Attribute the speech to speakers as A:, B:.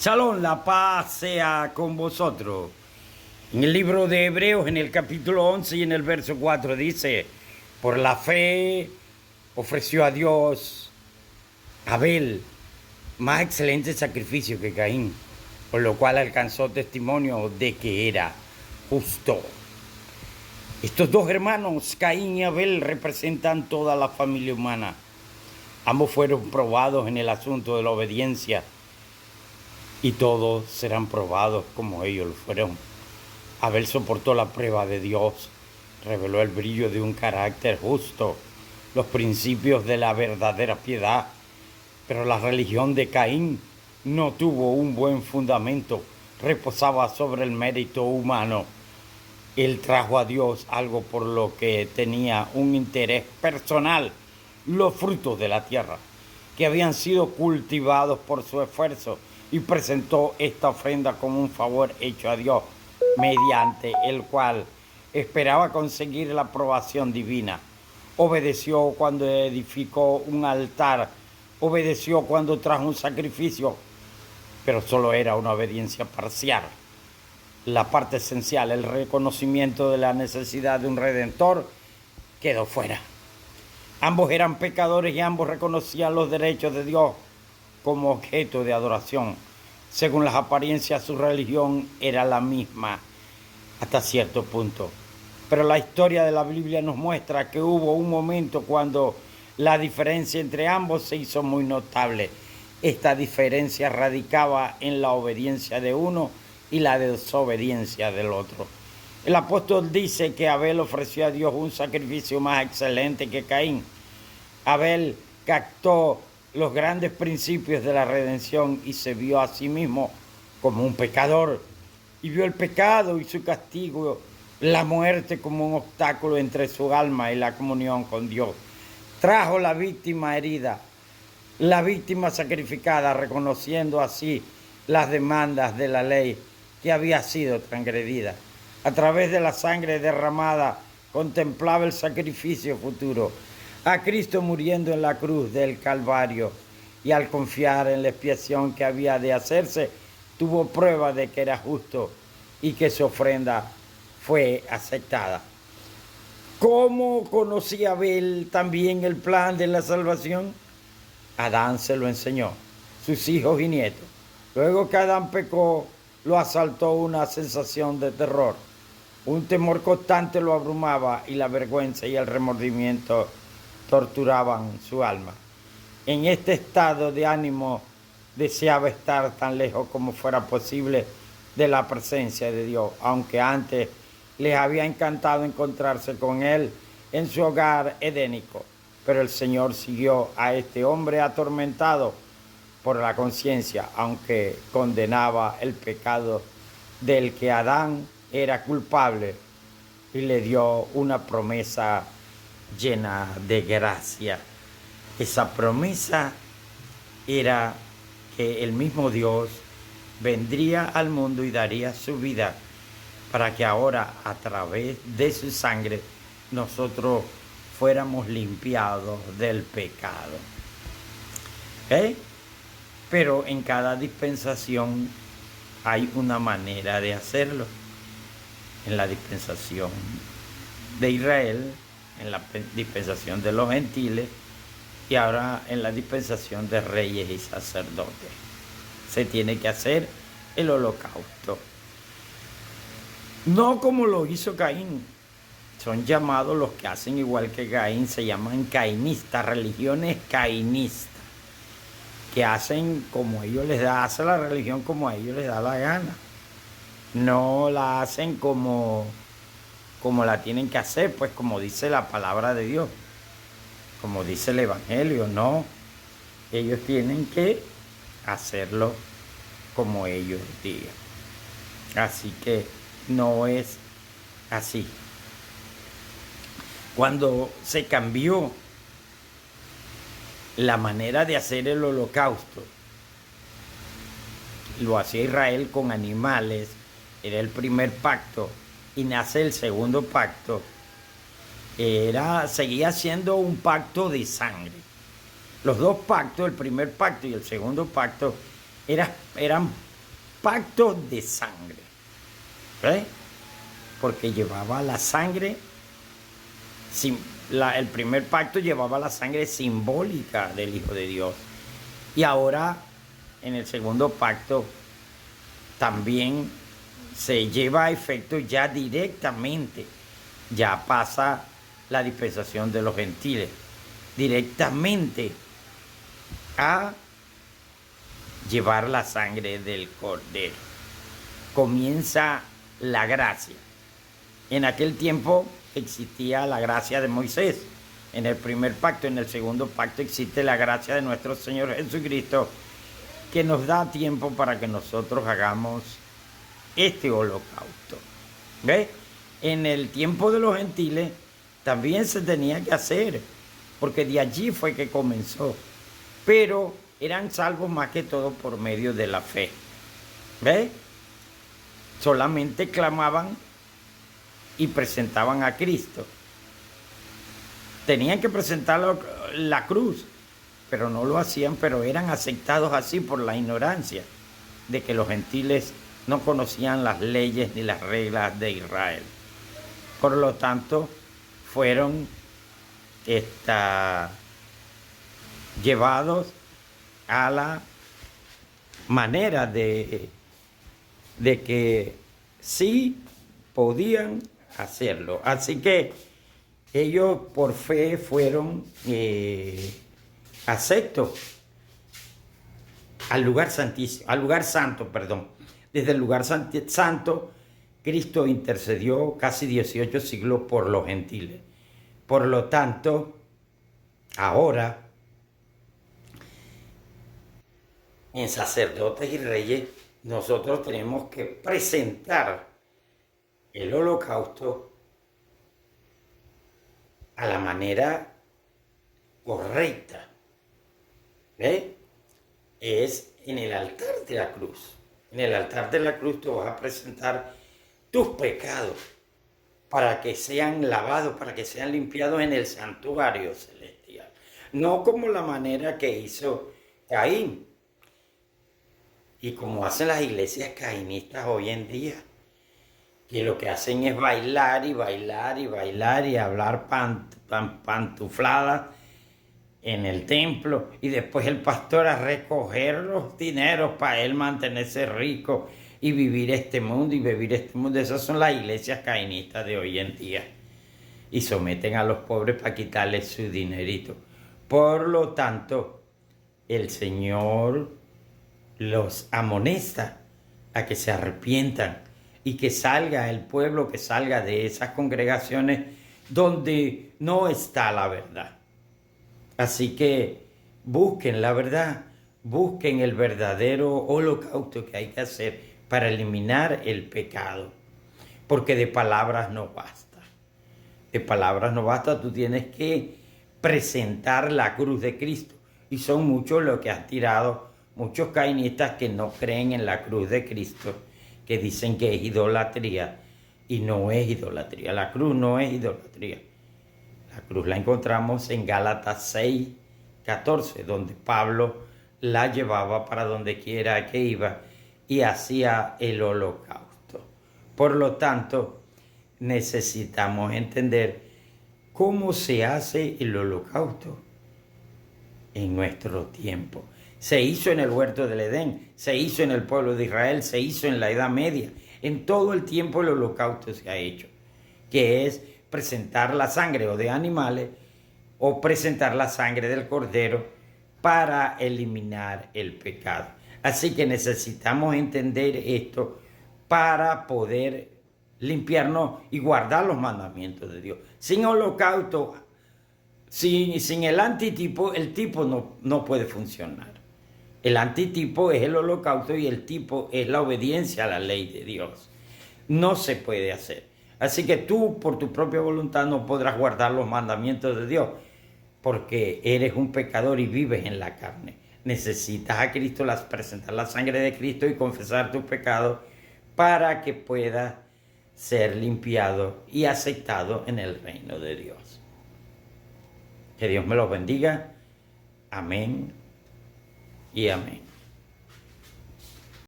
A: Shalom, la paz sea con vosotros. En el libro de Hebreos, en el capítulo 11 y en el verso 4 dice: por la fe ofreció a Dios Abel más excelente sacrificio que Caín, por lo cual alcanzó testimonio de que era justo. Estos dos hermanos, Caín y Abel, representan toda la familia humana. Ambos fueron probados en el asunto de la obediencia y todos serán probados como ellos lo fueron. Abel soportó la prueba de Dios, reveló el brillo de un carácter justo, los principios de la verdadera piedad, pero la religión de Caín no tuvo un buen fundamento, reposaba sobre el mérito humano. Él trajo a Dios algo por lo que tenía un interés personal, los frutos de la tierra, que habían sido cultivados por su esfuerzo, y presentó esta ofrenda como un favor hecho a Dios, mediante el cual esperaba conseguir la aprobación divina. Obedeció cuando edificó un altar, obedeció cuando trajo un sacrificio, pero solo era una obediencia parcial. La parte esencial, el reconocimiento de la necesidad de un redentor, quedó fuera. Ambos eran pecadores y ambos reconocían los derechos de Dios como objeto de adoración. Según las apariencias, su religión era la misma hasta cierto punto. Pero la historia de la Biblia nos muestra que hubo un momento cuando la diferencia entre ambos se hizo muy notable. Esta diferencia radicaba en la obediencia de uno y la desobediencia del otro. El apóstol dice que Abel ofreció a Dios un sacrificio más excelente que Caín. Abel captó los grandes principios de la redención y se vio a sí mismo como un pecador, y vio el pecado y su castigo, la muerte, como un obstáculo entre su alma y la comunión con Dios. Trajo la víctima herida, la víctima sacrificada, reconociendo así las demandas de la ley que había sido transgredida. A través de la sangre derramada contemplaba el sacrificio futuro, a Cristo muriendo en la cruz del Calvario, y al confiar en la expiación que había de hacerse, tuvo prueba de que era justo y que su ofrenda fue aceptada. ¿Cómo conocía Abel también el plan de la salvación? Adán se lo enseñó, sus hijos y nietos. Luego que Adán pecó, lo asaltó una sensación de terror. Un temor constante lo abrumaba y la vergüenza y el remordimiento torturaban su alma. En este estado de ánimo deseaba estar tan lejos como fuera posible de la presencia de Dios, aunque antes les había encantado encontrarse con él en su hogar edénico. Pero el Señor siguió a este hombre atormentado por la conciencia, aunque condenaba el pecado del que Adán era culpable, y le dio una promesa llena de gracia. Esa promesa era que el mismo Dios vendría al mundo y daría su vida para que ahora, a través de su sangre, nosotros fuéramos limpiados del pecado. Pero en cada dispensación hay una manera de hacerlo. En la dispensación de Israel, en la dispensación de los gentiles, y ahora en la dispensación de reyes y sacerdotes. Se tiene que hacer el holocausto. No como lo hizo Caín. Son llamados los que hacen igual que Caín, se llaman caínistas, religiones caínistas, que hacen como ellos les da, hace la religión como a ellos les da la gana. No la hacen como la tienen que hacer, pues como dice la palabra de Dios, como dice el Evangelio, no. Ellos tienen que hacerlo como ellos digan. Así que no es así. Cuando se cambió la manera de hacer el holocausto, lo hacía Israel con animales, era el primer pacto, y nace el segundo pacto, seguía siendo un pacto de sangre. Los dos pactos, el primer pacto y el segundo pacto, eran pacto de sangre. ¿Ve? Porque llevaba la sangre, el primer pacto llevaba la sangre simbólica del Hijo de Dios. Y ahora, en el segundo pacto, también se lleva a efecto ya directamente, ya pasa la dispensación de los gentiles, directamente a llevar la sangre del Cordero. Comienza la gracia. En aquel tiempo existía la gracia de Moisés, en el primer pacto. En el segundo pacto existe la gracia de nuestro Señor Jesucristo, que nos da tiempo para que nosotros hagamos este holocausto. ¿Ves? En el tiempo de los gentiles también se tenía que hacer, porque de allí fue que comenzó. Pero eran salvos más que todo por medio de la fe. ¿Ves? Solamente clamaban y presentaban a Cristo. Tenían que presentar la cruz, pero no lo hacían, pero eran aceptados así por la ignorancia de que los gentiles no conocían las leyes ni las reglas de Israel. Por lo tanto, fueron llevados a la manera de que sí podían hacerlo. Así que ellos por fe fueron aceptos al lugar santísimo, al lugar santo, perdón. Desde el lugar santo, Cristo intercedió casi 18 siglos por los gentiles. Por lo tanto, ahora, en sacerdotes y reyes, nosotros tenemos que presentar el holocausto a la manera correcta. ¿Ves? Es en el altar de la cruz. En el altar de la cruz tú vas a presentar tus pecados para que sean lavados, para que sean limpiados en el santuario celestial. No como la manera que hizo Caín y como hacen las iglesias caínistas hoy en día, que lo que hacen es bailar y bailar y bailar y hablar pantufladas en el templo, y después el pastor a recoger los dineros para él mantenerse rico y vivir este mundo y vivir este mundo. Esas son las iglesias caínistas de hoy en día, y someten a los pobres para quitarles su dinerito. Por lo tanto, el Señor los amonesta a que se arrepientan y que salga el pueblo, que salga de esas congregaciones donde no está la verdad. Así que busquen la verdad, busquen el verdadero holocausto que hay que hacer para eliminar el pecado, porque de palabras no basta. De palabras no basta, tú tienes que presentar la cruz de Cristo. Y son muchos los que han tirado, muchos caínistas que no creen en la cruz de Cristo, que dicen que es idolatría, y no es idolatría. La cruz no es idolatría. La cruz la encontramos en Gálatas 6:14, donde Pablo la llevaba para donde quiera que iba y hacía el holocausto. Por lo tanto, necesitamos entender cómo se hace el holocausto en nuestro tiempo. Se hizo en el huerto del Edén, se hizo en el pueblo de Israel, se hizo en la Edad Media. En todo el tiempo el holocausto se ha hecho, que es presentar la sangre o de animales o presentar la sangre del cordero para eliminar el pecado. Así que necesitamos entender esto para poder limpiarnos y guardar los mandamientos de Dios. Sin holocausto, sin el antitipo, el tipo no puede funcionar. El antitipo es el holocausto y el tipo es la obediencia a la ley de Dios. No se puede hacer. Así que tú, por tu propia voluntad, no podrás guardar los mandamientos de Dios, porque eres un pecador y vives en la carne. Necesitas a Cristo, presentar la sangre de Cristo y confesar tus pecados para que puedas ser limpiado y aceptado en el reino de Dios. Que Dios me los bendiga. Amén y amén.